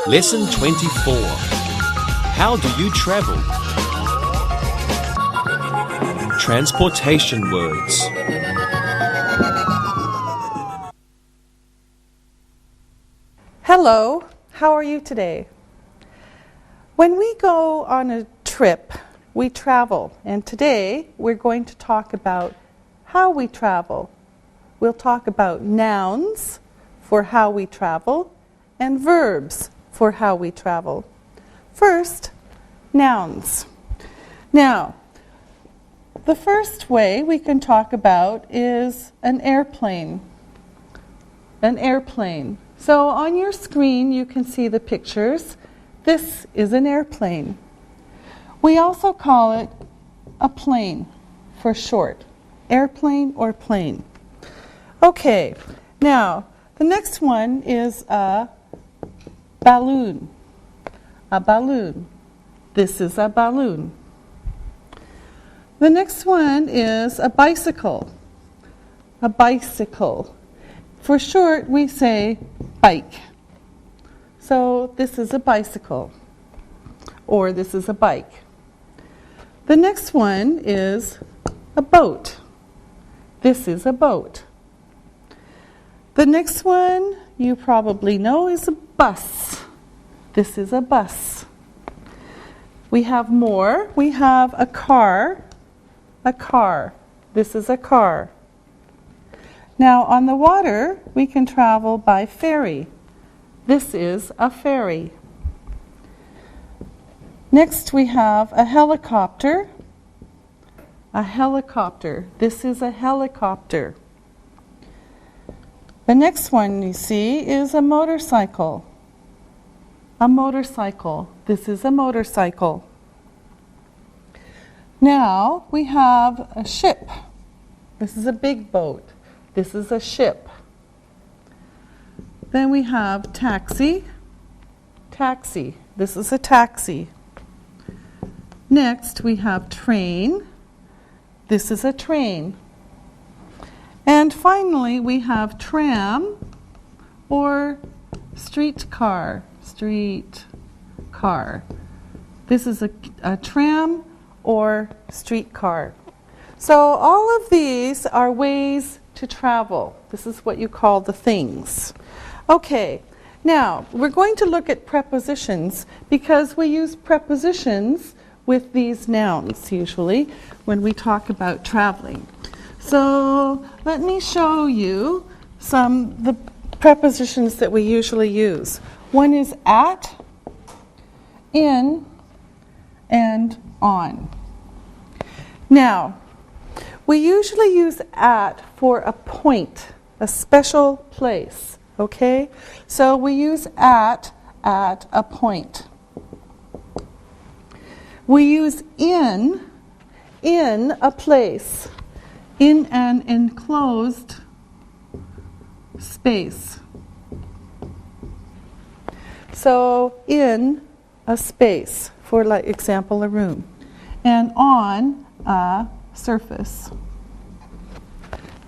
Lesson 24. How do you travel? Transportation words. Hello, how are you today? When we go on a trip, we travel, and today we're going to talk about how we travel. We'll talk about nouns for how we travel and verbs for how we travel. First, nouns. Now, the first way we can talk about is an airplane. An airplane. So on your screen you can see the pictures. This is an airplane. We also call it a plane for short. Airplane or plane. Okay, now the next one is a balloon. A balloon. This is a balloon. The next one is a bicycle. A bicycle. For short, we say bike. So this is a bicycle, or this is a bike. The next one is a boat. This is a boat. The next one you probably know is a bus. This is a bus. We have more. We have a car. A car. This is a car. Now on the water, we can travel by ferry. This is a ferry. Next we have a helicopter. A helicopter. This is a helicopter. The next one you see is a motorcycle. A motorcycle. This is a motorcycle. Now we have a ship. This is a big boat. This is a ship. Then we have taxi. Taxi. This is a taxi. Next we have train. This is a train. And finally we have tram or streetcar. Streetcar. This is a tram or streetcar. So all of these are ways to travel. This is what you call the things. Okay, now we're going to look at prepositions because we use prepositions with these nouns usually when we talk about traveling. So let me show you the prepositions that we usually use. One is at, in, and on. Now, we usually use at for a point, a special place, okay? So we use at a point. We use in a place, in an enclosed space. So in a space, for like example, a room, and on a surface.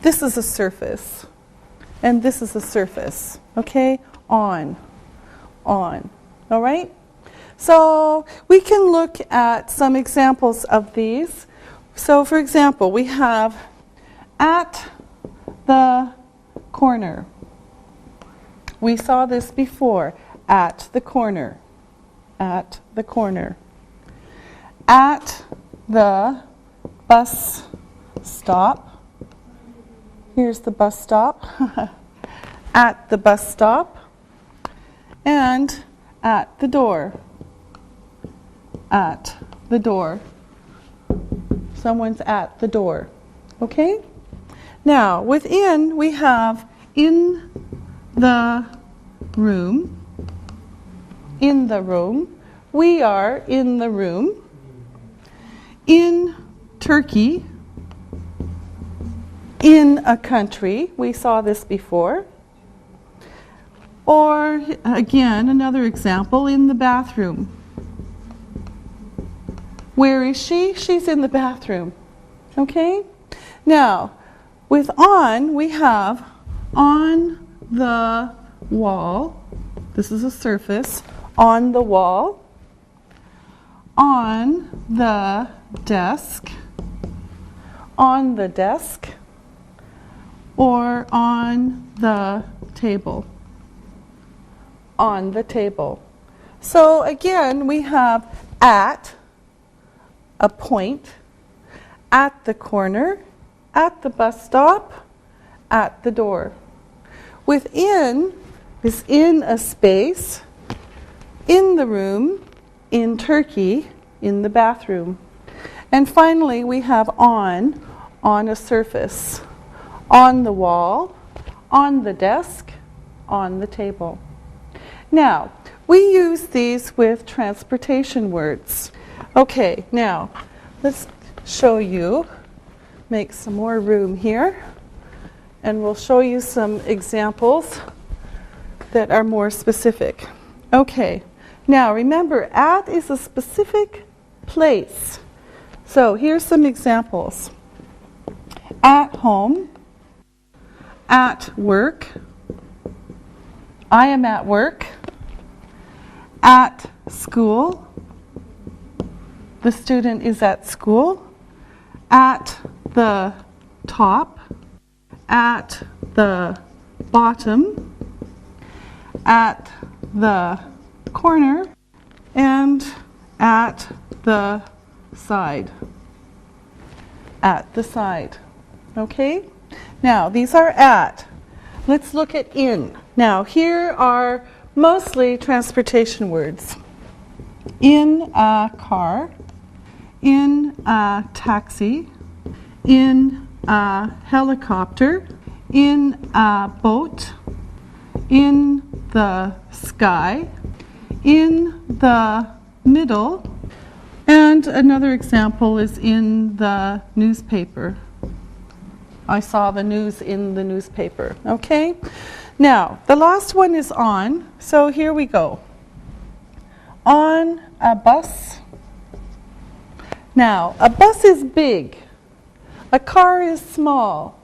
This is a surface, and this is a surface, okay? On, all right? So we can look at some examples of these. So for example, we have at the corner. We saw this before, at the corner, at the corner. At the bus stop. Here's the bus stop. At the bus stop. And at the door. At the door. Someone's at the door. Okay? Now, within we have in the room. In the room. We are in the room. In Turkey. In a country. We saw this before. Or, again, another example, in the bathroom. Where is she? She's in the bathroom. Okay? Now, with on, we have on the wall. This is a surface. on the wall, on the desk, on the desk, or on the table. On the table. So again, we have at, a point, at the corner, at the bus stop, at the door. Within is in a space, in the room, in Turkey, in the bathroom. And finally, we have on a surface, on the wall, on the desk, on the table. Now, we use these with transportation words. Okay, now, let's show you, make some more room here, and we'll show you some examples that are more specific. Okay, now remember, at is a specific place. So here's some examples. At home, at work, I am at work, at school, the student is at school, at the top, at the bottom, at the corner, and at the side. At the side. Okay? Now, these are at. Let's look at in. Now, here are mostly transportation words. In a car, in a taxi, in a helicopter, in a boat, in the sky, in the middle, and another example is in the newspaper. I saw the news in the newspaper. Okay? Now, the last one is on, so here we go. On a bus. Now, a bus is big. A car is small.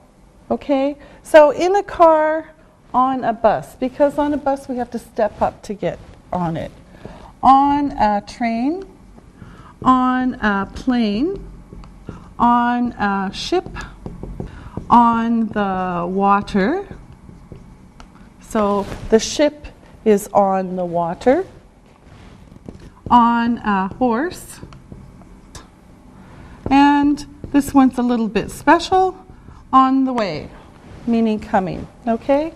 Okay? So in a car, on a bus, because on a bus we have to step up to get on it. On a train, on a plane, on a ship, on the water. So the ship is on the water. On a horse. And this one's a little bit special. On the way, meaning coming. Okay?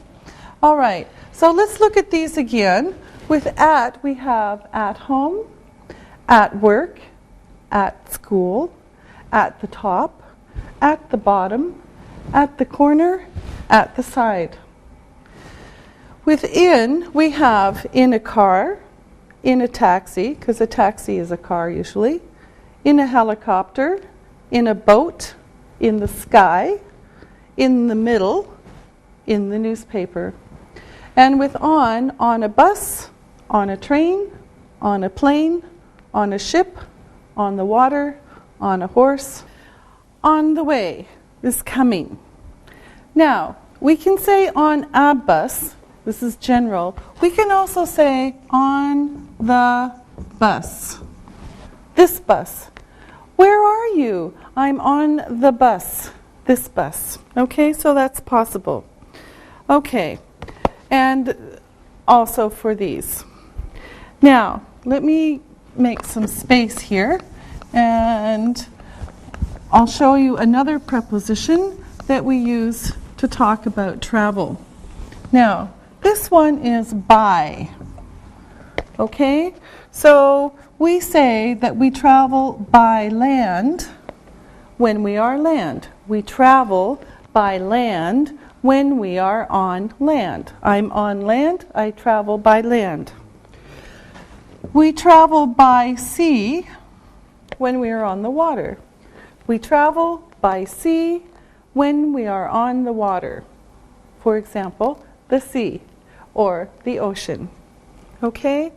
All right. So let's look at these again. With at, we have at home, at work, at school, at the top, at the bottom, at the corner, at the side. Within, we have in a car, in a taxi, because a taxi is a car usually, in a helicopter, in a boat, in the sky, in the middle, in the newspaper. And with on a bus, on a train, on a plane, on a ship, on the water, on a horse. On the way is coming. Now, we can say on a bus, this is general. We can also say on the bus. This bus. Where are you? I'm on the bus. This bus. Okay, so that's possible. Okay, and also for these. Now, let me make some space here, and I'll show you another preposition that we use to talk about travel. Now, this one is by. Okay, so we say that we travel by land when we are land. We travel by land when we are on land. I'm on land, I travel by land. We travel by sea when we are on the water. We travel by sea when we are on the water. For example, the sea or the ocean. Okay?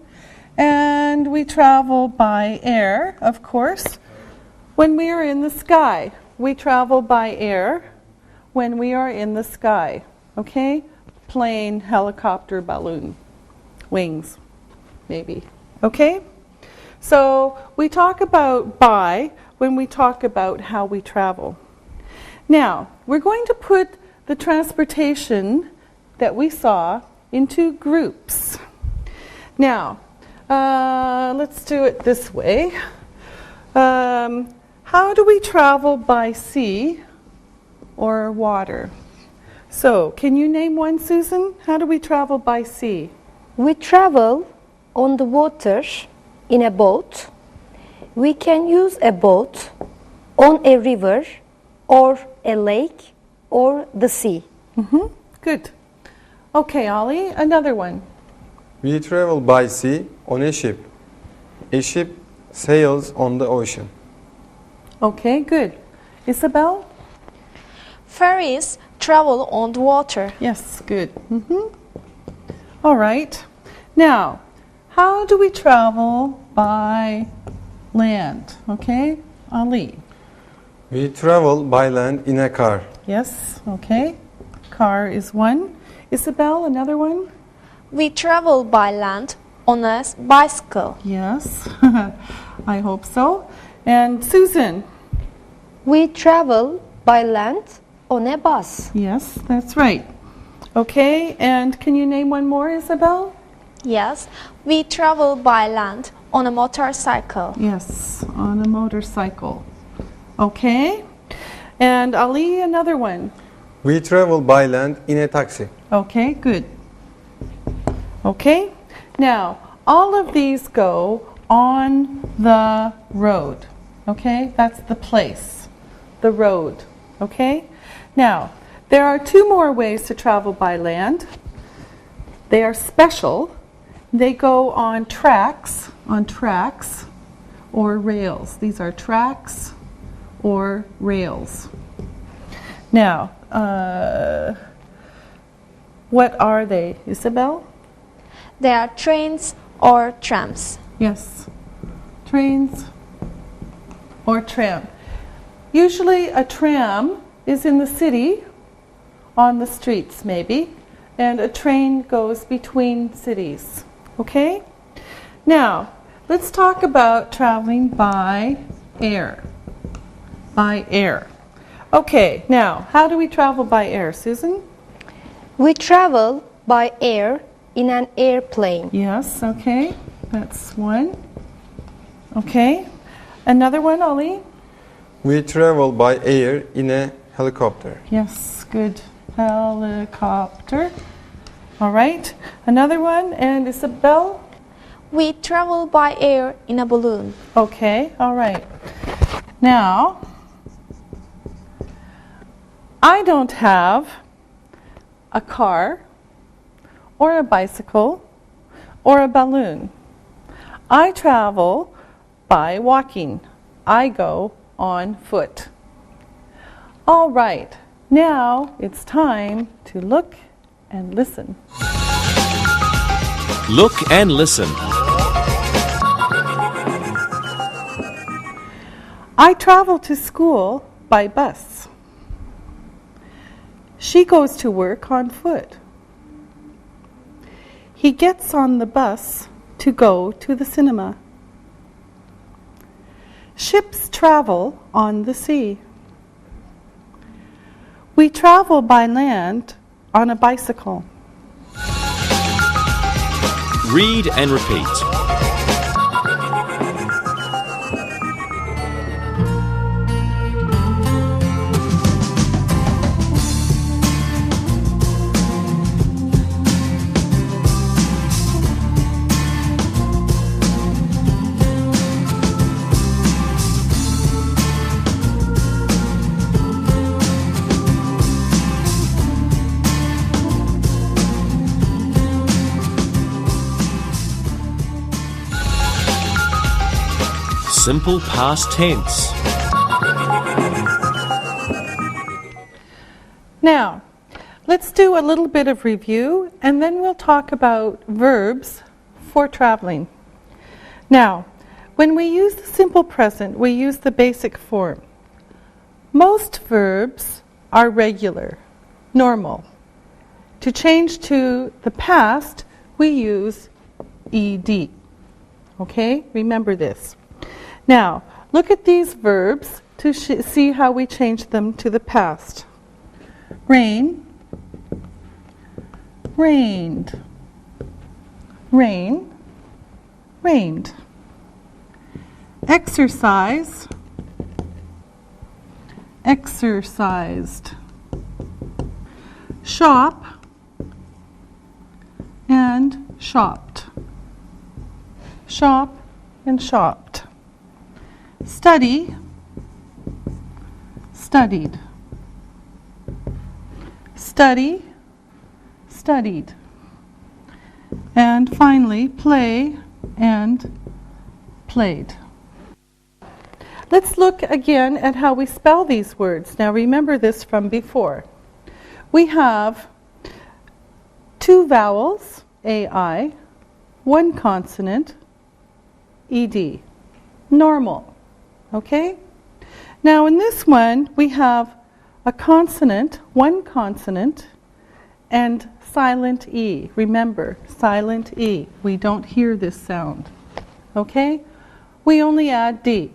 And we travel by air, of course, when we are in the sky. We travel by air when we are in the sky. Okay? Plane, helicopter, balloon, wings. maybe. Okay? So we talk about by when we talk about how we travel. Now, we're going to put the transportation that we saw into groups. Now, let's do it this way. How do we travel by sea or water? So, can you name one, Susan? How do we travel by sea? We travel on the water in a boat. We can use a boat on a river or a lake or the sea. Good. Okay, Ollie, another one. We travel by sea on a ship. A ship sails on the ocean. Okay, good. Isabel? Ferries travel on the water. Yes, good. All right. Now, how do we travel by land? Okay, Ali. We travel by land in a car. Yes, okay. Car is one. Isabel, another one? We travel by land on a bicycle. Yes, I hope so. And Susan? We travel by land on a bus. Yes, that's right. Okay, and can you name one more, Isabel? Yes, we travel by land on a motorcycle. Yes, on a motorcycle. Okay. And Ali, another one. We travel by land in a taxi. Okay, good. Okay. Now, all of these go on the road. Okay, that's the place, the road. Okay. Now, there are two more ways to travel by land. They are special. They go on tracks or rails. These are tracks or rails. Now, what are they, Isabel? They are trains or trams. Yes, trains or tram. Usually a tram is in the city, on the streets maybe, and a train goes between cities. Okay? Now, let's talk about traveling by air. By air. Okay, now, how do we travel by air, Susan? We travel by air in an airplane. Yes, okay, that's one. Okay, another one, Ollie? We travel by air in a helicopter. Yes, good. Helicopter. All right, another one, and Isabel? We travel by air in a balloon. Okay, all right. Now, I don't have a car or a bicycle or a balloon. I travel by walking. I go on foot. All right, now it's time to look and listen. Look and listen. I travel to school by bus. She goes to work on foot. He gets on the bus to go to the cinema. Ships travel on the sea. We travel by land on a bicycle. Read and repeat. Simple past tense. Now, let's do a little bit of review and then we'll talk about verbs for traveling. Now, when we use the simple present, we use the basic form. Most verbs are regular, normal. To change to the past, we use ed. Okay, remember this. Now, look at these verbs to see how we change them to the past. Rain, rained. Rain, rained. Exercise, exercised. Shop and shopped. Shop and shopped. Study, studied. Study, studied. And finally, play and played. Let's look again at how we spell these words. Now remember this from before. We have 2 vowels, AI, 1 consonant, ED. Normal. Okay? Now in this one, we have a consonant, 1 consonant, and silent E. Remember, silent E. We don't hear this sound. Okay? We only add D.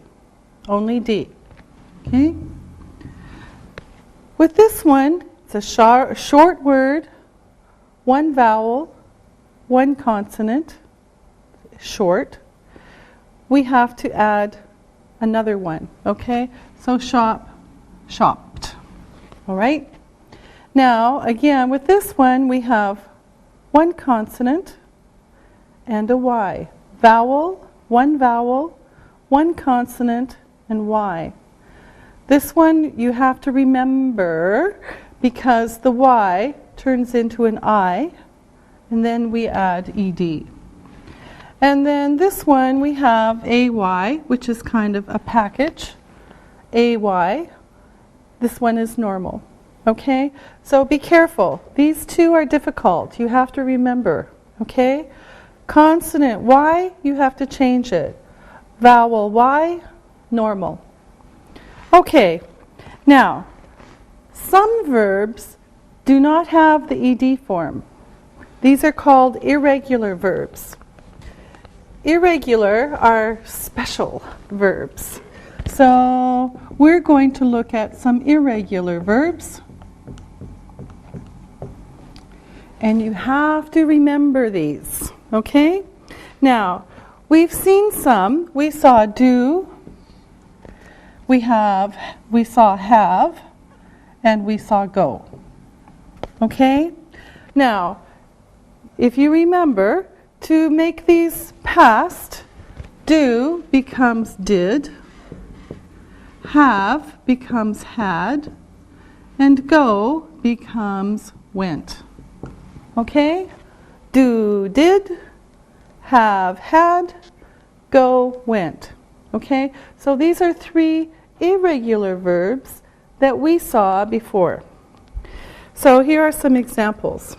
Only D. Okay? With this one, it's a short word, 1 vowel, 1 consonant, short. We have to add another one. Okay? So shop, shopped. All right? Now, again, with this one, we have 1 consonant and a Y. Vowel, 1 vowel, 1 consonant, and Y. This one you have to remember because the Y turns into an I, and then we add ED. And then this one we have AY, which is kind of a package. AY. This one is normal. Okay? So be careful. These 2 are difficult. You have to remember. Okay? Consonant Y, you have to change it. Vowel Y, normal. Okay. Now, some verbs do not have the ED form. These are called irregular verbs. Irregular are special verbs. So we're going to look at some irregular verbs. And you have to remember these, okay? Now, we've seen some. We saw do, we saw have, and we saw go. Okay? Now, if you remember, to make these past, do becomes did, have becomes had, and go becomes went. Okay? Do, did, have, had, go, went. Okay? So these are 3 irregular verbs that we saw before. So here are some examples.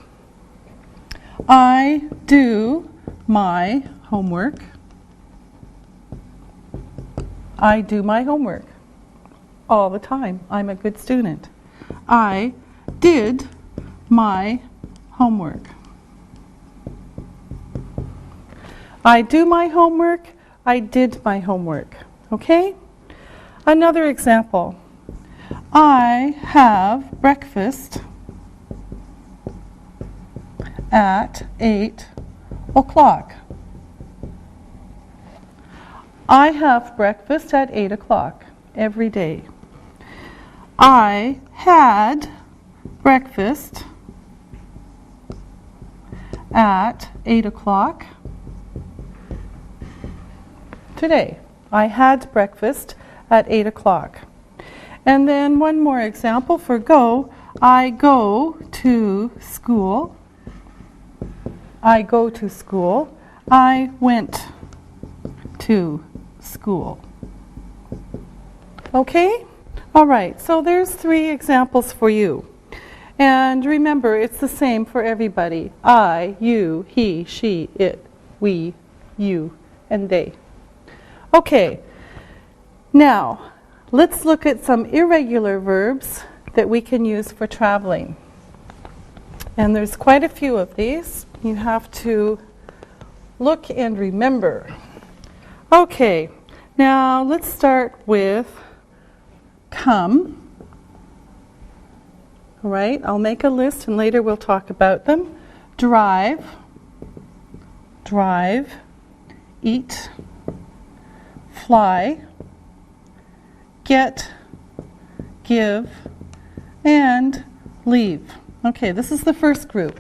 I do my homework. I do my homework all the time. I'm a good student. I did my homework. I do my homework. I did my homework. Okay? Another example. I have breakfast at 8 o'clock. I have breakfast at 8 o'clock every day. I had breakfast at 8 o'clock today. I had breakfast at 8 o'clock. And then one more example for go. I go to school. I go to school. I went to school. Okay? All right, so there's 3 examples for you. And remember, it's the same for everybody. I, you, he, she, it, we, you, and they. Okay, now let's look at some irregular verbs that we can use for traveling. And there's quite a few of these. You have to look and remember. Okay, now let's start with come. All right, I'll make a list and later we'll talk about them. Drive, drive, eat, fly, get, give, and leave. Okay, this is the first group.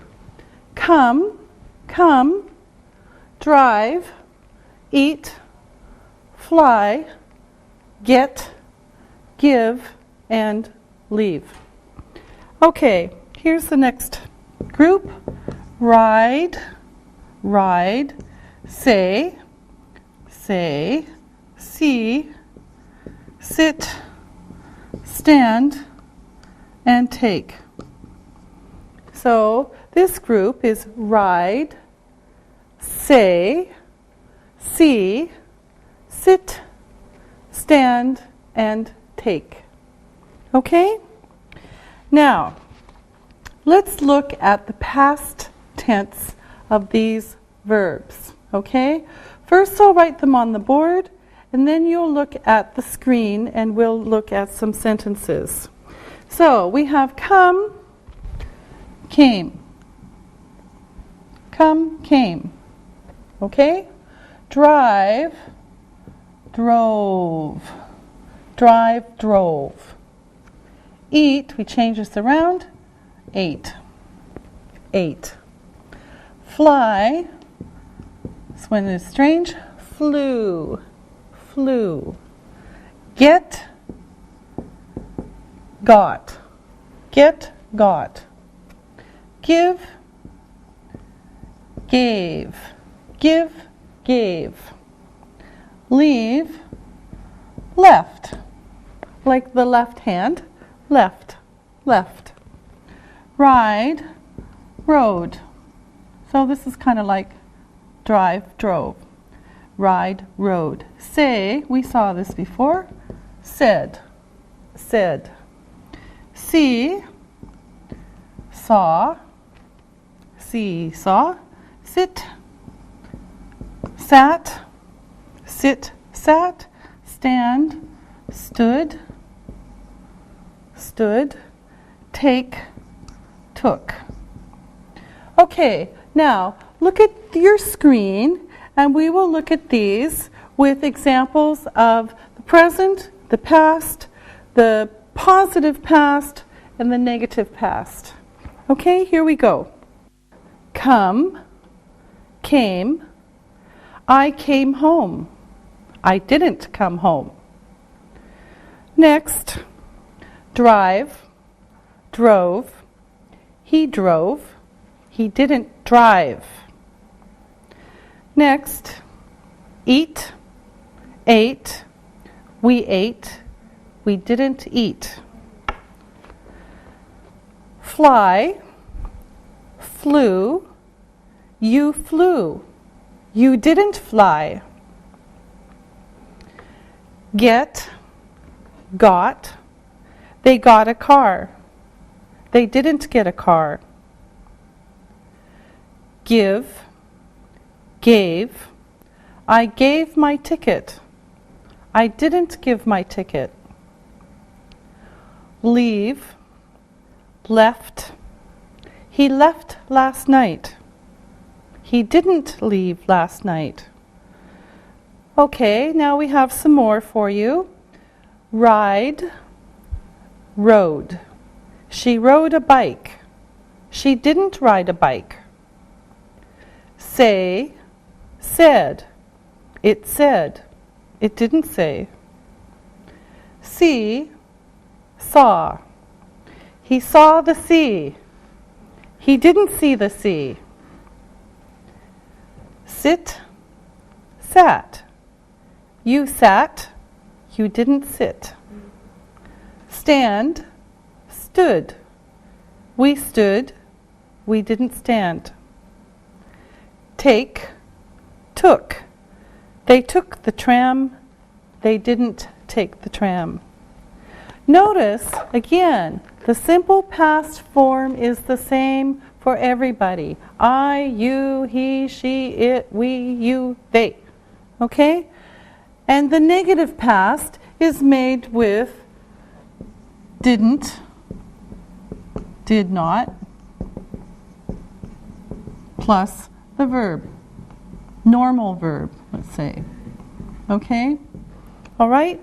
Come, come, drive, eat, fly, get, give, and leave. Okay, here's the next group. Ride, ride, say, say, see, sit, stand, and take. So this group is ride, say, see, sit, stand, and take. Okay? Now, let's look at the past tense of these verbs. Okay? First I'll write them on the board, and then you'll look at the screen and we'll look at some sentences. So we have come, came. Come, came. Okay? Drive, drove. Drive, drove. Eat, we change this around, ate. Ate. Fly, this one is strange, flew. Flew. Get, got. Get, got. Give, gave. Give, gave. Leave, left. Like the left hand, left, left. Ride, rode. So this is kind of like drive, drove. Ride, rode. Say, we saw this before, said, said. See, saw, see, saw. Sit, sat, sit, sat. Stand, stood, stood. Take, took. Okay, now look at your screen and we will look at these with examples of the present, the past, the positive past, and the negative past. Okay, here we go. Come, came, I came home. I didn't come home. Next, drive, drove, he drove, he didn't drive. Next, eat, ate, we ate, we didn't eat. Fly, flew, you flew, you didn't fly. Get, got, they got a car, they didn't get a car. Give, gave, I gave my ticket, I didn't give my ticket. Leave, left, he left last night, he didn't leave last night. Okay, now we have some more for you. Ride, rode. She rode a bike. She didn't ride a bike. Say, said. It said. It didn't say. See, saw. He saw the sea. He didn't see the sea. Sit, sat. You sat, you didn't sit. Stand, stood. We stood, we didn't stand. Take, took. They took the tram, they didn't take the tram. Notice, again, The simple past form is the same for everybody. I, you, he, she, it, we, you, they. Okay? And the negative past is made with didn't, did not, plus the verb. Normal verb, let's say. Okay? All right?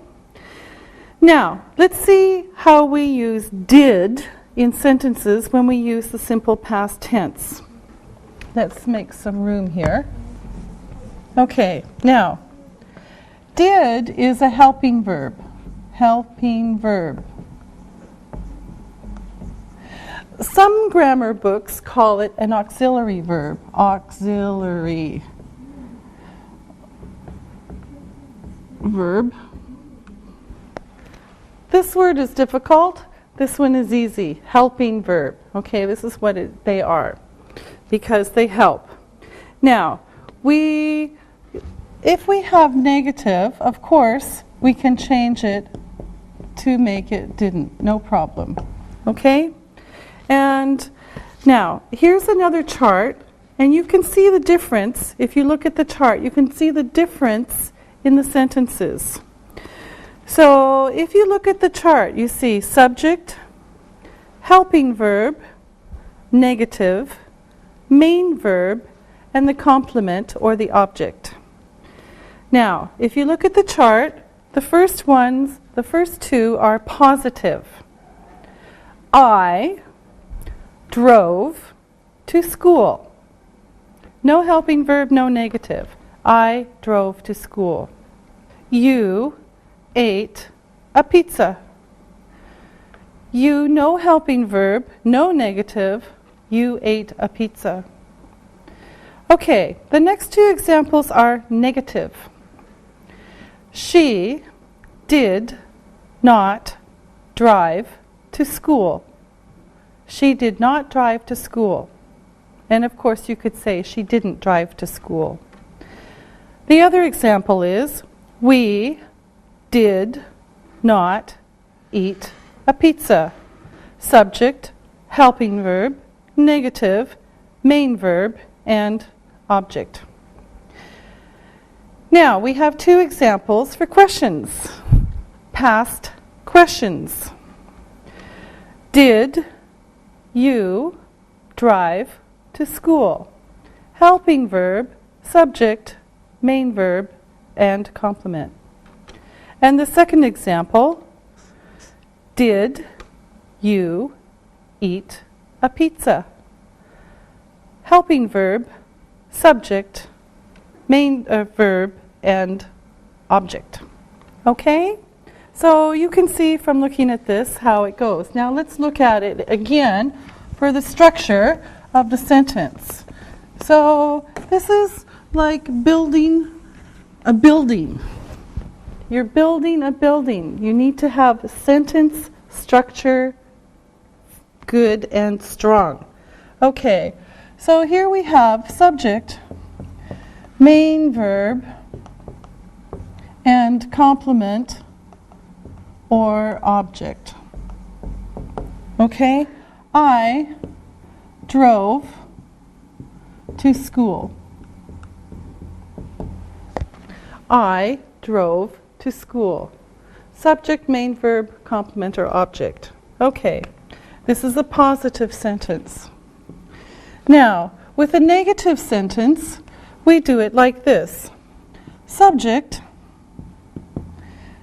Now, let's see how we use did in sentences when we use the simple past tense. Let's make some room here. Okay, now, did is a helping verb. Helping verb. Some grammar books call it an auxiliary verb. Auxiliary verb. This word is difficult. This one is easy. Helping verb. Okay, this is what they are because they help. Now, if we have negative, of course, we can change it to make it didn't. No problem. Okay? And now, here's another chart, and you can see the difference. If you look at the chart, you can see the difference in the sentences. So if you look at the chart, you see subject, helping verb, negative, main verb, and the complement or the object. Now, if you look at the chart, the first two are positive. I drove to school. No helping verb, no negative. I drove to school. You ate a pizza. You, no helping verb, no negative. You ate a pizza. Okay, the next two examples are negative. She did not drive to school. She did not drive to school. And of course you could say she didn't drive to school. The other example is we did not eat a pizza. Subject, helping verb, negative, main verb, and object. Now we have two examples for questions. Past questions. Did you drive to school? Helping verb, subject, main verb, and complement. And the second example, did you eat a pizza? Helping verb, subject, main verb, and object. Okay? So you can see from looking at this how it goes. Now let's look at it again for the structure of the sentence. So this is like building a building. You're building a building. You need to have sentence structure good and strong. Okay, so here we have subject, main verb, and complement or object. Okay, I drove to school. I drove to school. Subject, main verb, complement, or object. Okay, this is a positive sentence. Now, with a negative sentence, we do it like this. Subject,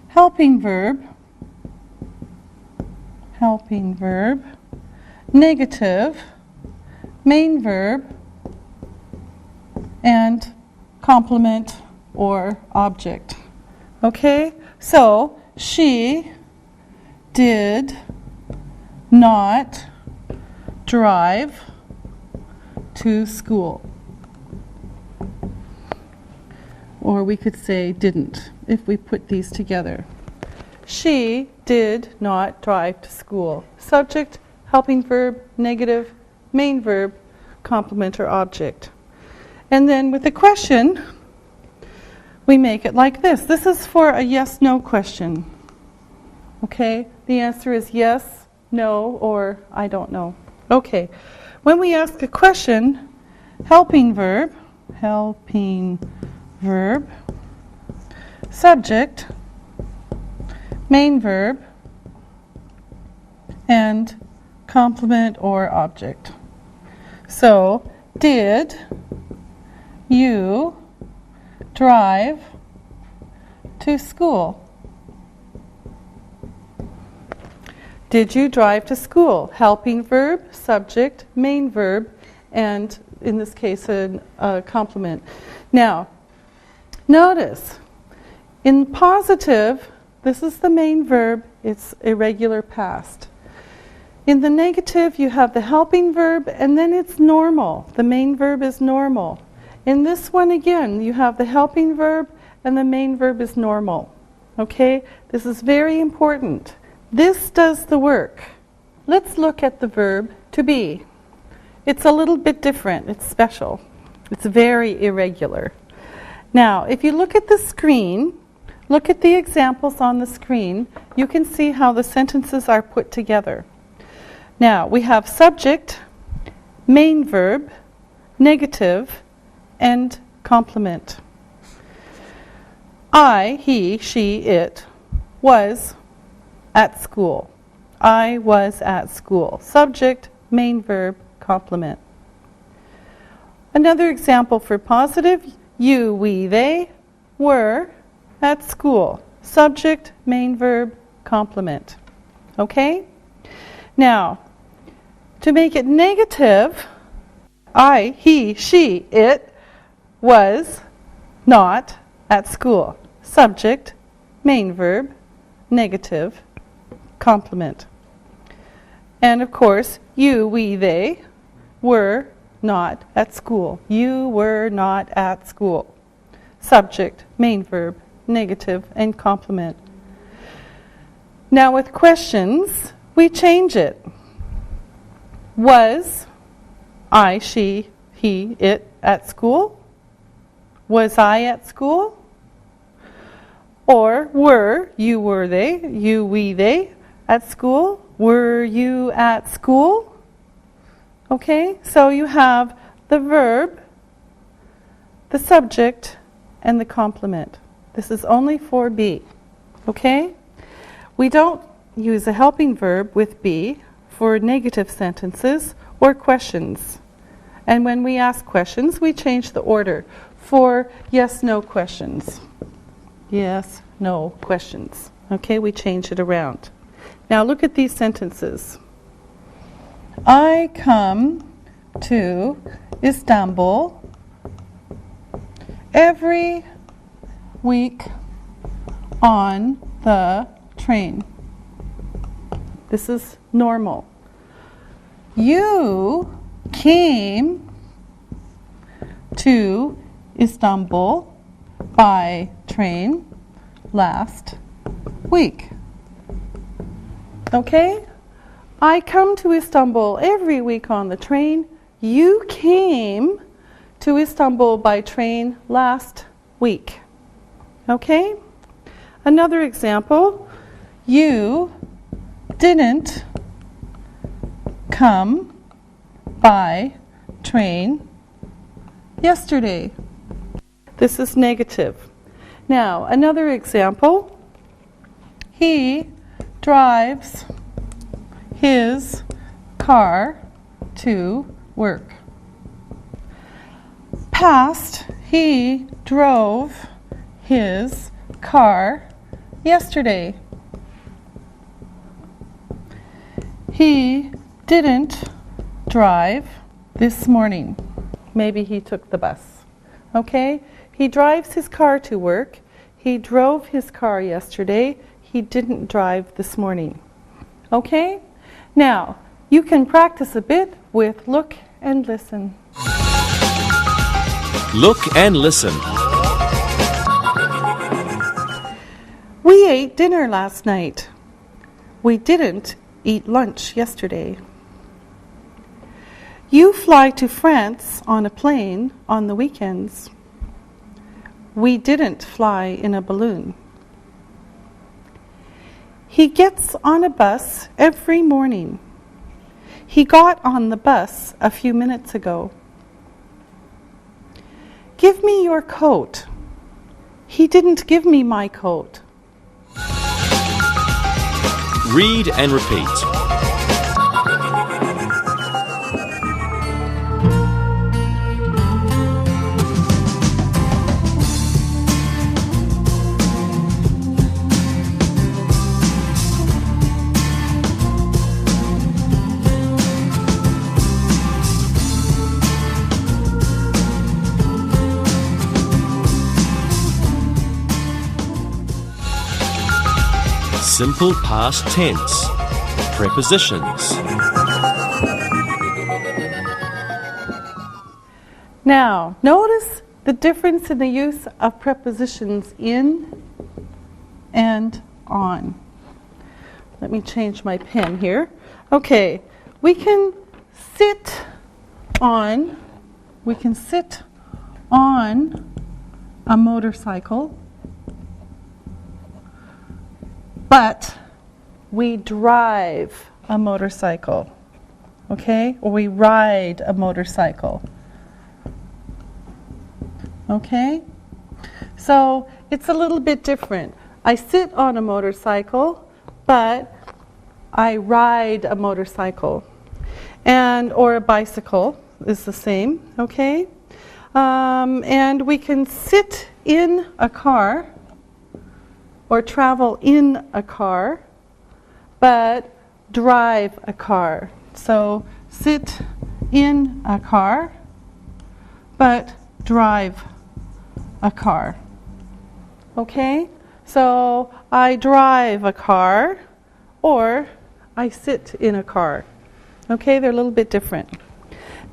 helping verb, negative, main verb, and complement or object. Okay, so she did not drive to school. Or we could say didn't if we put these together. She did not drive to school. Subject, helping verb, negative, main verb, complement or object. And then with the question, we make it like this. This is for a yes-no question. Okay, the answer is yes, know, or I don't know. Okay. When we ask a question, helping verb, subject, main verb, and complement or object. So, did you drive to school? Did you drive to school? Helping verb, subject, main verb, and in this case a complement. Now, notice, in positive, this is the main verb, it's irregular past. In the negative, you have the helping verb, and then it's normal. The main verb is normal. In this one again, you have the helping verb, and the main verb is normal. Okay? This is very important. This does the work. Let's look at the verb to be. It's a little bit different. It's special. It's very irregular. Now, if you look at the screen, look at the examples on the screen, you can see how the sentences are put together. Now, we have subject, main verb, negative, and complement. I, he, she, it was at school. I was at school. Subject, main verb, complement. Another example for positive, you, we, they were at school. Subject, main verb, complement. Okay? Now, to make it negative, I, he, she, it was not at school. Subject, main verb, negative, complement. And of course, you, we, they were not at school. You were not at school. Subject, main verb, negative, and complement. Now with questions, we change it. Was I, she, he, it at school? Was I at school? Or were, you, were, they, you, we, they at school? Were you at school? Okay, so you have the verb, the subject, and the complement. This is only for be. Okay? We don't use a helping verb with be for negative sentences or questions. And when we ask questions, we change the order for yes, no questions. Yes, no questions. Okay, we change it around. Now look at these sentences. I come to Istanbul every week on the train. This is normal. You came to Istanbul by train last week. Okay? I come to Istanbul every week on the train. You came to Istanbul by train last week. Okay? Another example. You didn't come by train yesterday. This is negative. Now, another example. He drives his car to work. Past, he drove his car yesterday. He didn't drive this morning. Maybe he took the bus. Okay? He drives his car to work. He drove his car yesterday. He didn't drive this morning. Okay? Now, you can practice a bit with look and listen. Look and listen. We ate dinner last night. We didn't eat lunch yesterday. You fly to France on a plane on the weekends. We didn't fly in a balloon. He gets on a bus every morning. He got on the bus a few minutes ago. Give me your coat. He didn't give me my coat. Read and repeat. Simple past tense. Prepositions. Now, notice the difference in the use of prepositions in and on. Let me change my pen here. Okay, we can sit on a motorcycle, but we drive a motorcycle, okay? Or we ride a motorcycle, okay? So it's a little bit different. I sit on a motorcycle, but I ride a motorcycle. Or a bicycle is the same, okay? And we can sit in a car or travel in a car, but drive a car. So sit in a car, but drive a car. Okay? So I drive a car, or I sit in a car. Okay, they're a little bit different.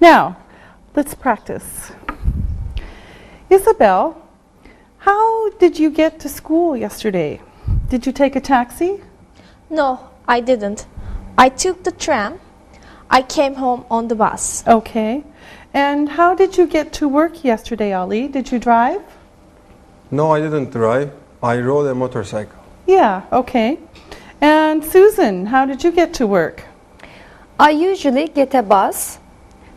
Now, let's practice. Isabel, how did you get to school yesterday? Did you take a taxi? No, I didn't. I took the tram. I came home on the bus. Okay. And how did you get to work yesterday, Ali? Did you drive? No, I didn't drive. I rode a motorcycle. Yeah, okay. And Susan, how did you get to work? I usually get a bus.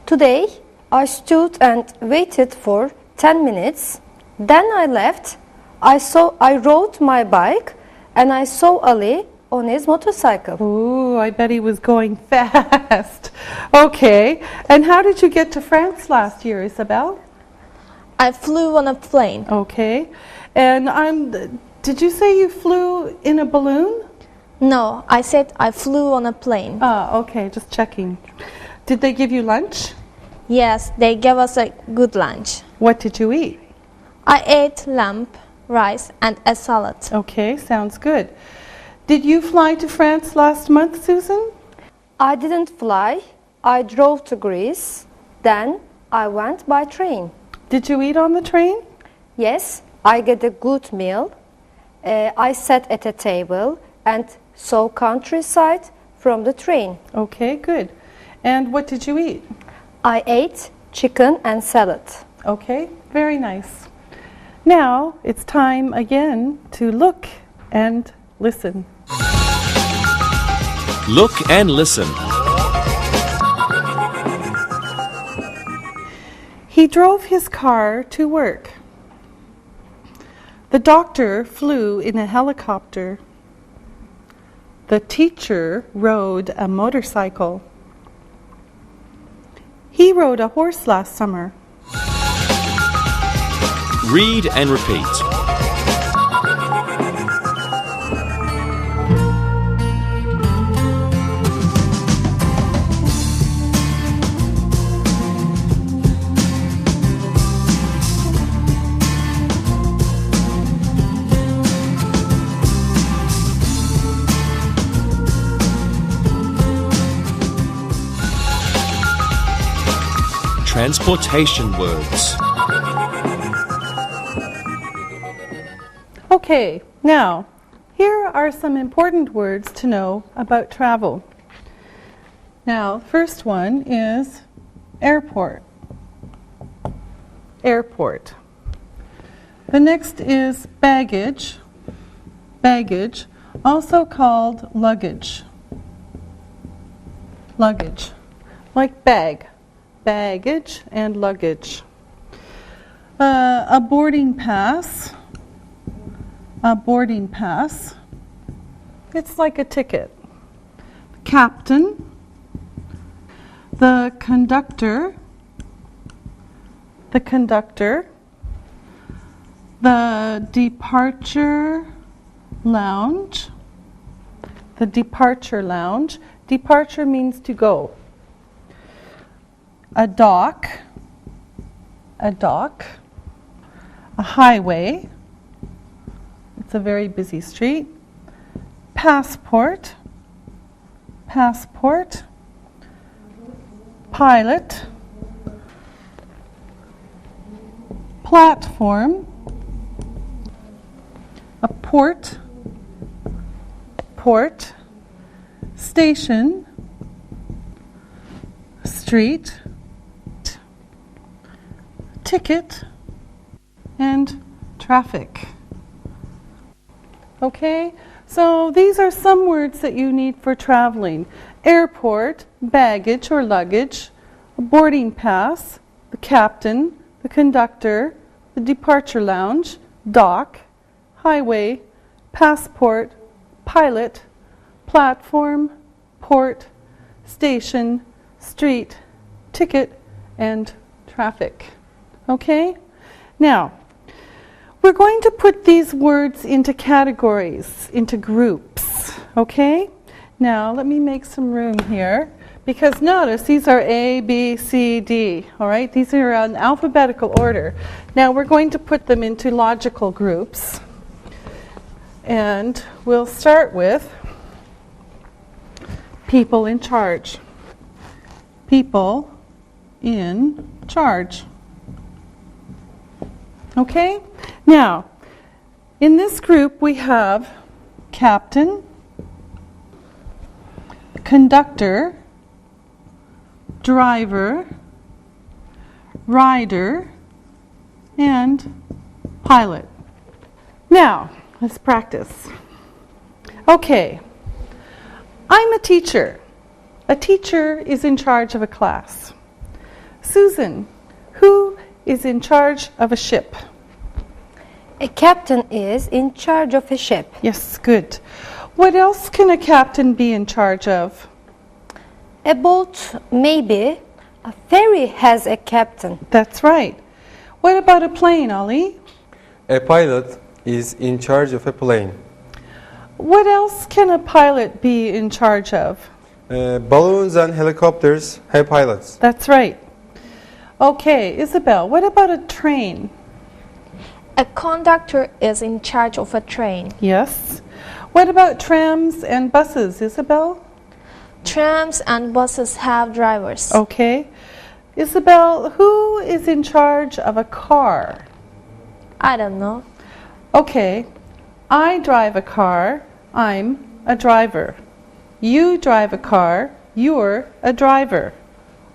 Today, I stood and waited for 10 minutes. Then I left. I rode my bike and I saw Ali on his motorcycle. Ooh, I bet he was going fast. Okay. And how did you get to France last year, Isabel? I flew on a plane. Okay. And did you say you flew in a balloon? No, I said I flew on a plane. Okay, just checking. Did they give you lunch? Yes, they gave us a good lunch. What did you eat? I ate lamb, rice, and a salad. Okay, sounds good. Did you fly to France last month, Susan? I didn't fly. I drove to Greece. Then I went by train. Did you eat on the train? Yes, I get a good meal. I sat at a table and saw countryside from the train. Okay, good. And what did you eat? I ate chicken and salad. Okay, very nice. Now it's time again to look and listen. Look and listen. He drove his car to work. The doctor flew in a helicopter. The teacher rode a motorcycle. He rode a horse last summer. Read and repeat. Transportation words. Okay, now here are some important words to know about travel. Now, first one is airport. Airport. The next is baggage. Baggage. also called luggage. Luggage, like bag, baggage and luggage. A boarding pass, a boarding pass. It's like a ticket. Captain, the conductor, the departure lounge, the departure lounge. Departure means to go. A dock, a highway, it's a very busy street. Passport, pilot, platform, a port, station, street, ticket, and traffic. Okay, so these are some words that you need for traveling. Airport, baggage or luggage, a boarding pass, the captain, the conductor, the departure lounge, dock, highway, passport, pilot, platform, port, station, street, ticket, and traffic. Okay? Now, we're going to put these words into categories, into groups. Okay? Now, let me make some room here. Because notice, these are A, B, C, D. All right? These are in alphabetical order. Now, we're going to put them into logical groups. And we'll start with people in charge. People in charge. Okay? Now, in this group we have captain, conductor, driver, rider, and pilot. Now, let's practice. Okay. I'm a teacher. A teacher is in charge of a class. Susan, who is in charge of a ship? A captain is in charge of a ship. Yes, good. What else can a captain be in charge of? A boat, maybe. A ferry has a captain. That's right. What about a plane, Ollie? A pilot is in charge of a plane. What else can a pilot be in charge of? Balloons and helicopters have pilots. That's right. Okay, Isabel, what about a train? A conductor is in charge of a train. Yes. What about trams and buses, Isabel? Trams and buses have drivers. Okay. Isabel, who is in charge of a car? I don't know. Okay. I drive a car. I'm a driver. You drive a car. You're a driver.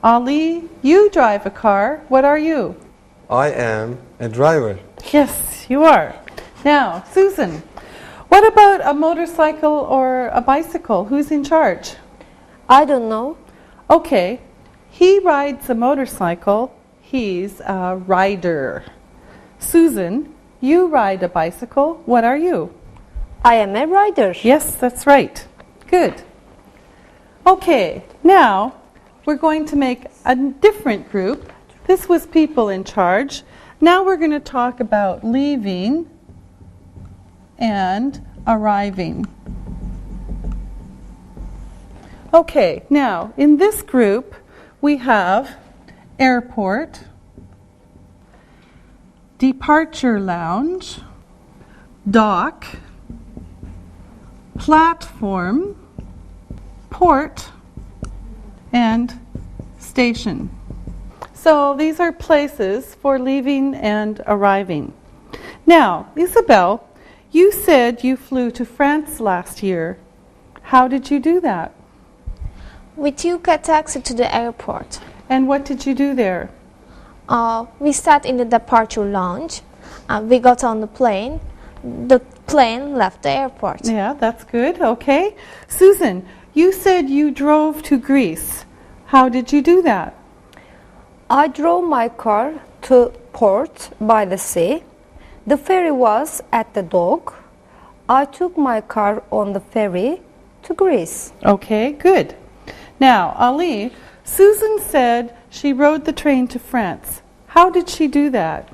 Ali, you drive a car. What are you? I am a driver. Yes, you are. Now, Susan, what about a motorcycle or a bicycle? Who's in charge? I don't know. Okay, he rides a motorcycle. He's a rider. Susan, you ride a bicycle. What are you? I am a rider. Yes, that's right. Good. Okay, now we're going to make a different group. This was people in charge. Now we're going to talk about leaving and arriving. Okay, now in this group we have airport, departure lounge, dock, platform, port, and station. So these are places for leaving and arriving. Now, Isabel, you said you flew to France last year. How did you do that? We took a taxi to the airport. And what did you do there? We sat in the departure lounge. We got on the plane. The plane left the airport. Yeah, that's good. Okay. Susan, you said you drove to Greece. How did you do that? I drove my car to port by the sea. The ferry was at the dock. I took my car on the ferry to Greece. Okay, good. Now, Ali, Susan said she rode the train to France. How did she do that?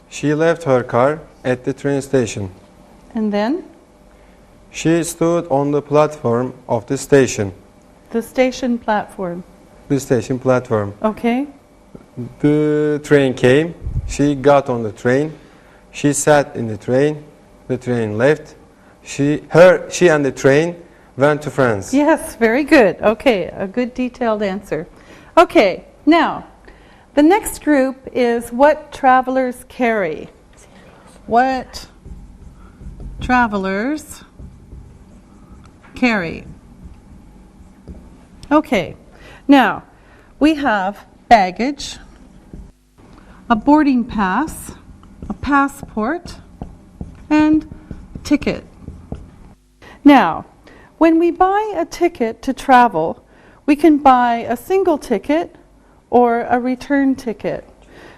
She left her car at the train station. And then? She stood on the platform of the station. The station platform. The station platform. Okay. The train came. She got on the train. She sat in the train. The train left. She and the train went to France. Yes, very good. Okay, a good detailed answer. Okay, now, the next group is what travelers carry. What travelers carry. Okay, now, we have baggage, a boarding pass, a passport, and ticket. Now, when we buy a ticket to travel, we can buy a single ticket or a return ticket.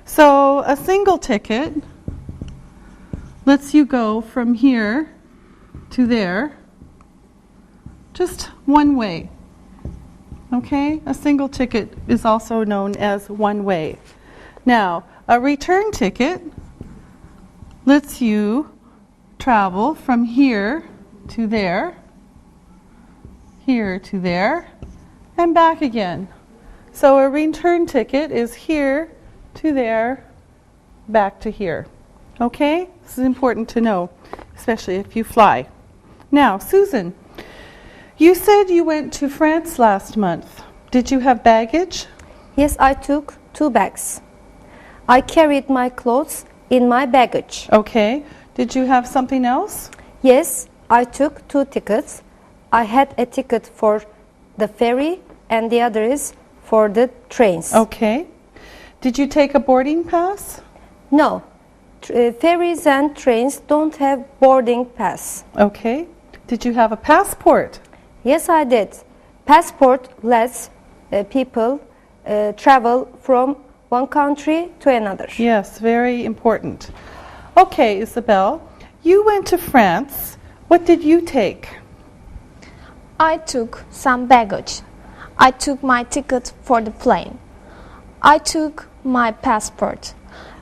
So a single ticket lets you go from here to there, just one way. Okay, a single ticket is also known as one way. Now, a return ticket lets you travel from here to there, here to there, and back again. So a return ticket is here to there, back to here. Okay? This is important to know, especially if you fly. Now, Susan, you said you went to France last month. Did you have baggage? Yes, I took 2 bags. I carried my clothes in my baggage. Okay. Did you have something else? Yes, I took 2 tickets. I had a ticket for the ferry and the other is for the trains. Okay. Did you take a boarding pass? No, ferries and trains don't have boarding pass. Okay. Did you have a passport? Yes, I did. Passport lets people travel from one country to another. Yes, very important. Okay, Isabel, you went to France. What did you take? I took some baggage. I took my ticket for the plane. I took my passport.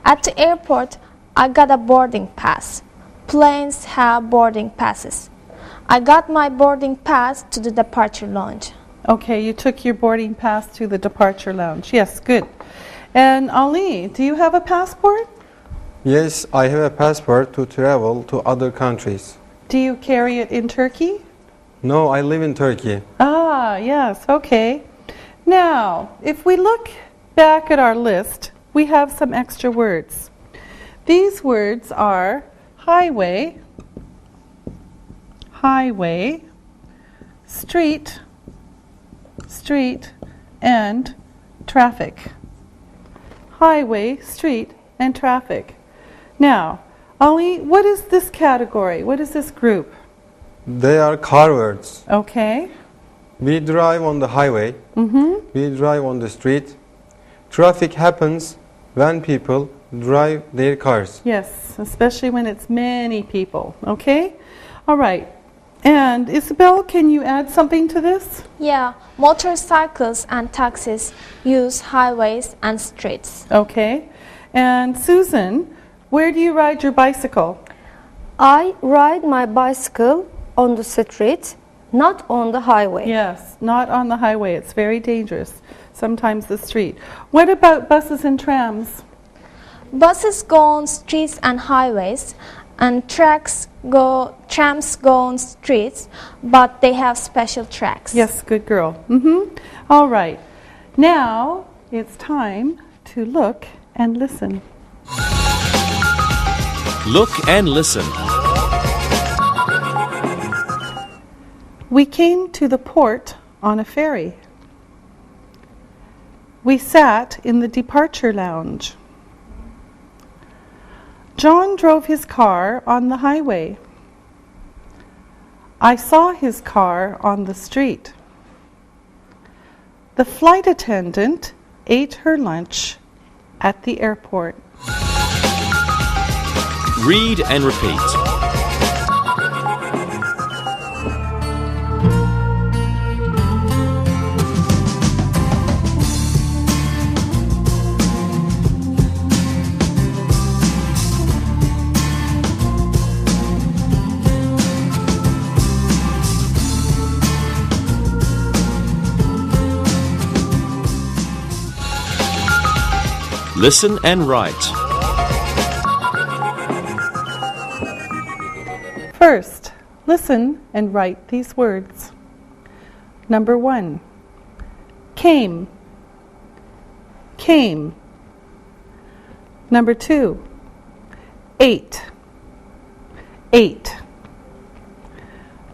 At the airport, I got a boarding pass. Planes have boarding passes. I got my boarding pass to the departure lounge. Okay, you took your boarding pass to the departure lounge. Yes, good. And Ali, do you have a passport? Yes, I have a passport to travel to other countries. Do you carry it in Turkey? No, I live in Turkey. Ah, yes, okay. Now, if we look back at our list, we have some extra words. These words are highway, highway, street, street, and traffic. Highway, street, and traffic. Now, Ali, what is this category? What is this group? They are car words. Okay. We drive on the highway. We drive on the street. Traffic happens when people drive their cars. Yes, especially when it's many people. Okay? All right. And Isabel, can you add something to this? Yeah, motorcycles and taxis use highways and streets. Okay. And Susan, where do you ride your bicycle? I ride my bicycle on the street, not on the highway. Yes, not on the highway. It's very dangerous. Sometimes the street. What about buses and trams? Buses go on streets and highways, and trams go on streets, but they have special tracks. Yes, good girl. All right. Now it's time to look and listen. Look and listen. We came to the port on a ferry. We sat in the departure lounge. John drove his car on the highway. I saw his car on the street. The flight attendant ate her lunch at the airport. Read and repeat. Listen and write. First, listen and write these words. Number 1, came, came. Number 2, ate, ate.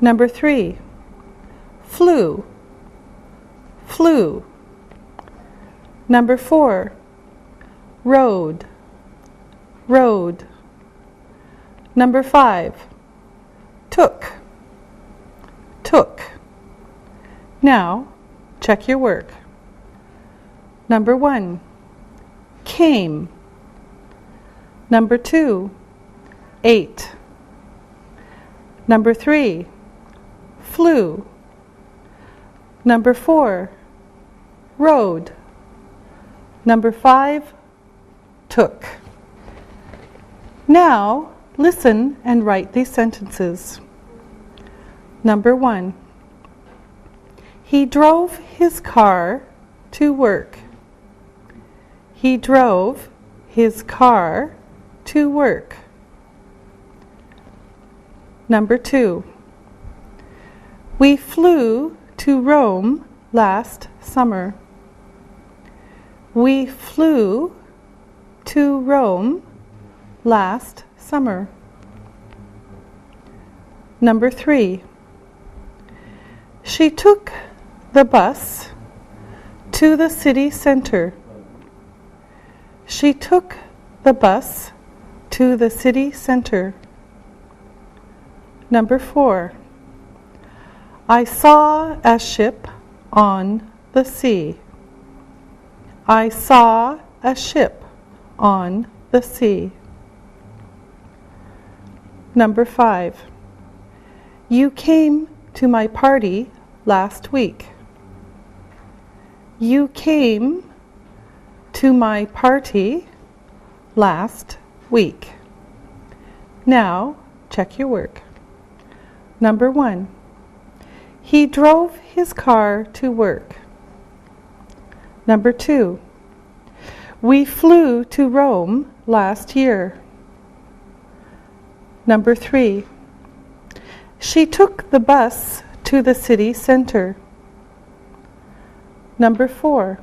Number 3, flew, flew. Number 4, rode, rode. Number 5, took, took. Now, check your work. Number 1, came. Number 2, ate. Number 3, flew. Number 4, rode. Number 5, took. Now, listen and write these sentences. Number 1, he drove his car to work. He drove his car to work. Number 2, we flew to Rome last summer. We flew to Rome last summer. Number 3, she took the bus to the city center. She took the bus to the city center. Number 4, I saw a ship on the sea. I saw a ship on the sea. Number 5, you came to my party last week. You came to my party last week. Now, check your work. Number 1, he drove his car to work. Number 2, we flew to Rome last year. Number 3, she took the bus to the city center. Number 4,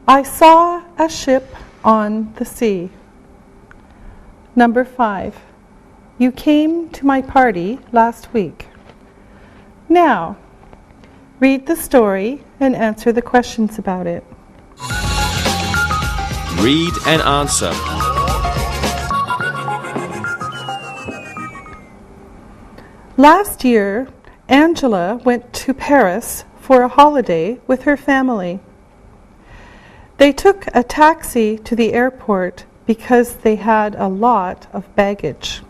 I saw a ship on the sea. Number 5, you came to my party last week. Now, read the story and answer the questions about it. Read and answer. Last year, Angela went to Paris for a holiday with her family. They took a taxi to the airport because they had a lot of baggage.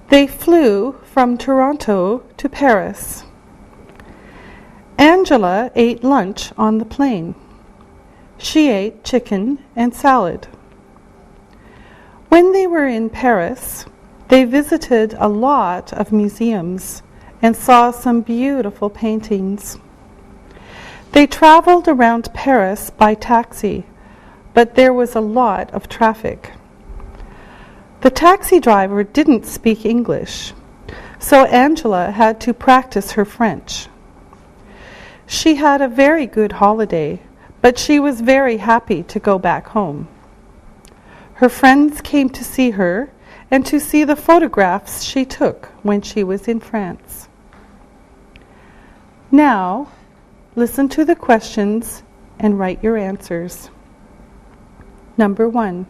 They flew from Toronto to Paris. Angela ate lunch on the plane. She ate chicken and salad. When they were in Paris, they visited a lot of museums and saw some beautiful paintings. They traveled around Paris by taxi, but there was a lot of traffic. The taxi driver didn't speak English, so Angela had to practice her French. She had a very good holiday, but she was very happy to go back home. Her friends came to see her and to see the photographs she took when she was in France. Now, listen to the questions and write your answers. Number 1,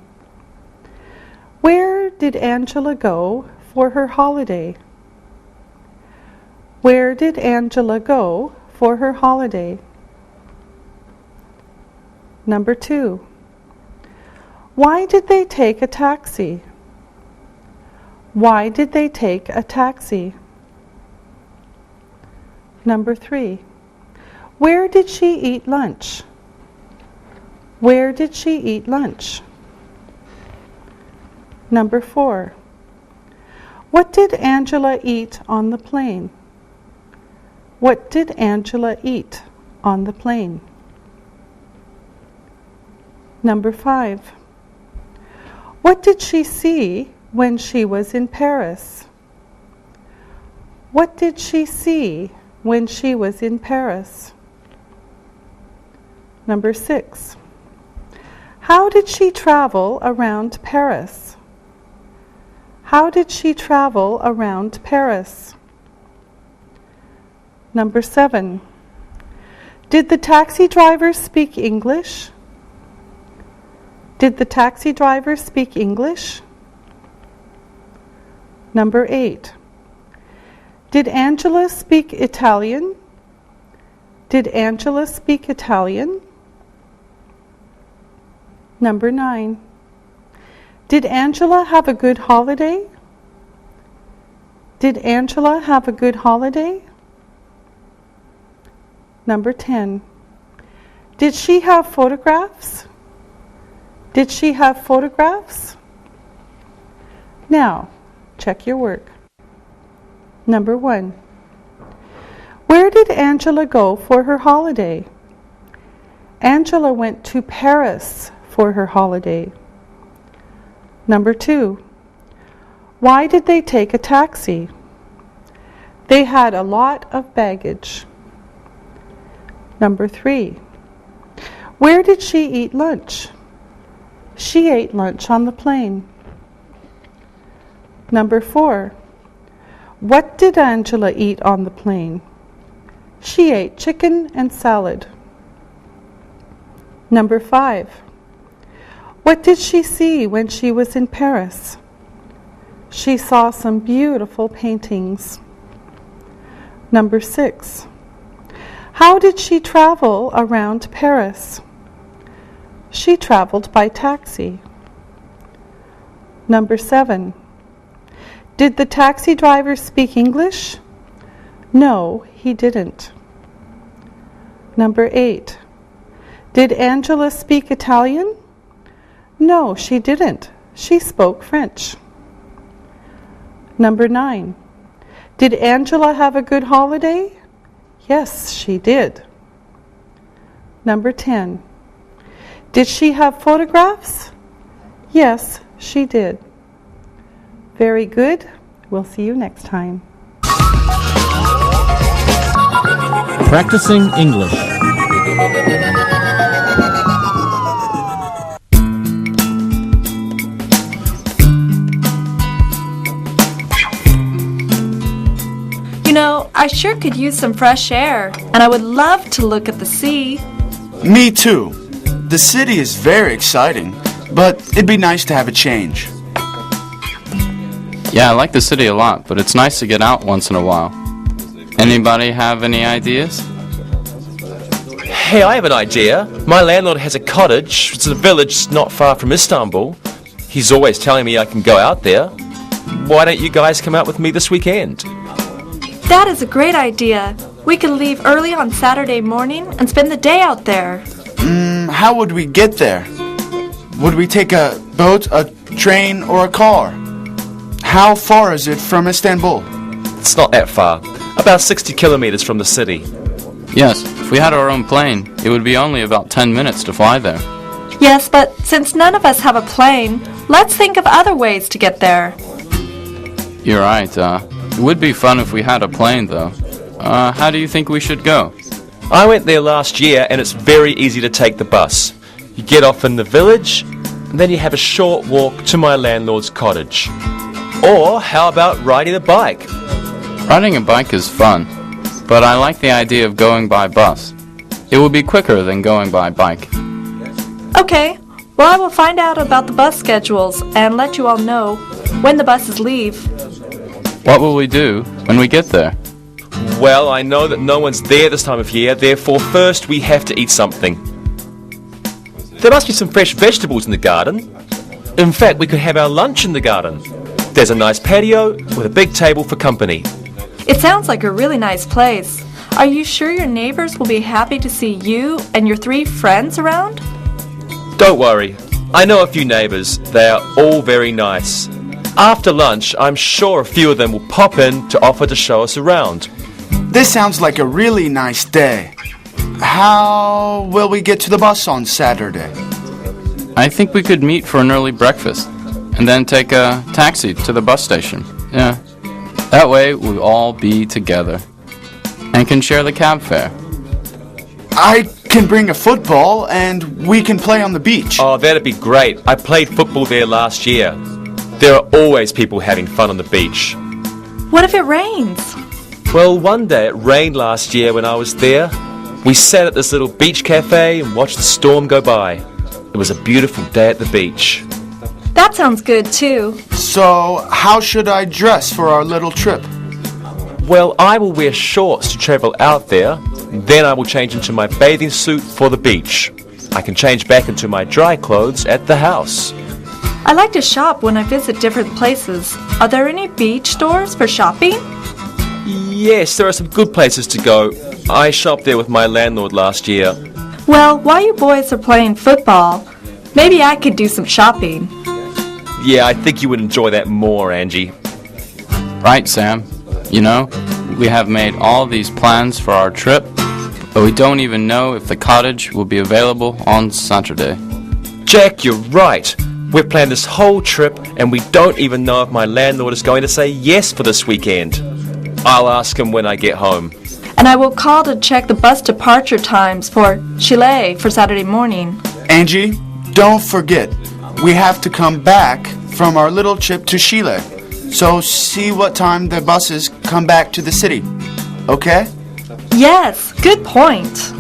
where did Angela go for her holiday? Where did Angela go for her holiday? Number 2. Why did they take a taxi? Why did they take a taxi? Number 3. Where did she eat lunch? Where did she eat lunch? Number 4. What did Angela eat on the plane? What did Angela eat on the plane? Number 5. What did she see when she was in Paris? What did she see when she was in Paris? Number 6. How did she travel around Paris? How did she travel around Paris? Number 7. Did the taxi driver speak English? Did the taxi driver speak English? Number 8. Did Angela speak Italian? Did Angela speak Italian? Number 9. Did Angela have a good holiday? Did Angela have a good holiday? Number 10. Did she have photographs? Did she have photographs? Now, check your work. Number 1. Where did Angela go for her holiday? Angela went to Paris for her holiday. Number 2. Why did they take a taxi? They had a lot of baggage. Number 3. Where did she eat lunch? She ate lunch on the plane. Number 4. What did Angela eat on the plane? She ate chicken and salad. Number 5. What did she see when she was in Paris? She saw some beautiful paintings. Number 6. How did she travel around Paris? She traveled by taxi. Number 7. Did the taxi driver speak English? No, he didn't. Number 8. Did Angela speak Italian? No, she didn't. She spoke French. Number 9. Did Angela have a good holiday? Yes, she did. Number 10. Did she have photographs? Yes, she did. Very good. We'll see you next time. Practicing English. You know, I sure could use some fresh air, and I would love to look at the sea. Me too. The city is very exciting, but it'd be nice to have a change. Yeah, I like the city a lot, but it's nice to get out once in a while. Anybody have any ideas? Hey, I have an idea. My landlord has a cottage. It's a village not far from Istanbul. He's always telling me I can go out there. Why don't you guys come out with me this weekend? That is a great idea. We could leave early on Saturday morning and spend the day out there. How would we get there? Would we take a boat, a train, or a car? How far is it from Istanbul? It's not that far. About 60 kilometers from the city. Yes, if we had our own plane, it would be only about 10 minutes to fly there. Yes, but since none of us have a plane, let's think of other ways to get there. You're right, it would be fun if we had a plane, though. How do you think we should go? I went there last year and it's very easy to take the bus. You get off in the village, and then you have a short walk to my landlord's cottage. Or how about riding a bike? Riding a bike is fun, but I like the idea of going by bus. It will be quicker than going by bike. Okay, well I will find out about the bus schedules and let you all know when the buses leave. What will we do when we get there? Well, I know that no one's there this time of year, therefore first we have to eat something. There must be some fresh vegetables in the garden. In fact, we could have our lunch in the garden. There's a nice patio with a big table for company. It sounds like a really nice place. Are you sure your neighbors will be happy to see you and your 3 friends around? Don't worry, I know a few neighbours. They are all very nice. After lunch, I'm sure a few of them will pop in to offer to show us around. This sounds like a really nice day. How will we get to the bus on Saturday? I think we could meet for an early breakfast and then take a taxi to the bus station. Yeah. That way we'll all be together and can share the cab fare. I can bring a football and we can play on the beach. Oh, that'd be great. I played football there last year. There are always people having fun on the beach. What if it rains? Well, one day it rained last year when I was there. We sat at this little beach cafe and watched the storm go by. It was a beautiful day at the beach. That sounds good too. So, how should I dress for our little trip? Well, I will wear shorts to travel out there. Then I will change into my bathing suit for the beach. I can change back into my dry clothes at the house. I like to shop when I visit different places. Are there any beach stores for shopping? Yes, there are some good places to go. I shopped there with my landlord last year. Well, while you boys are playing football, maybe I could do some shopping. Yeah, I think you would enjoy that more, Angie. Right, Sam. You know, we have made all these plans for our trip, but we don't even know if the cottage will be available on Saturday. Jack, you're right. We've planned this whole trip and we don't even know if my landlord is going to say yes for this weekend. I'll ask him when I get home. And I will call to check the bus departure times for Chile for Saturday morning. Angie, don't forget, we have to come back from our little trip to Chile. So see what time the buses come back to the city. Okay? Yes, good point.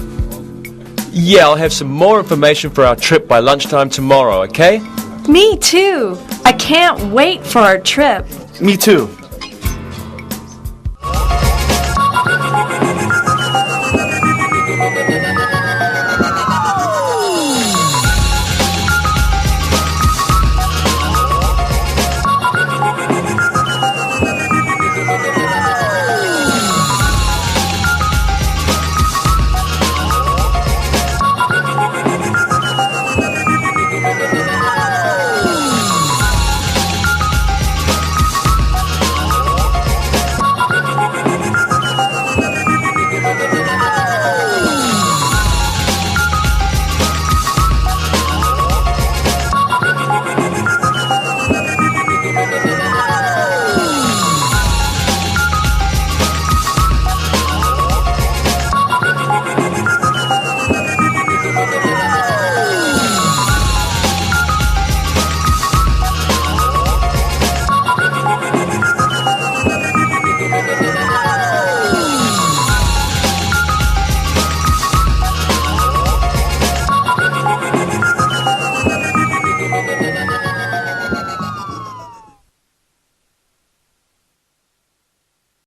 Yeah, I'll have some more information for our trip by lunchtime tomorrow, okay? Me too. I can't wait for our trip. Me too.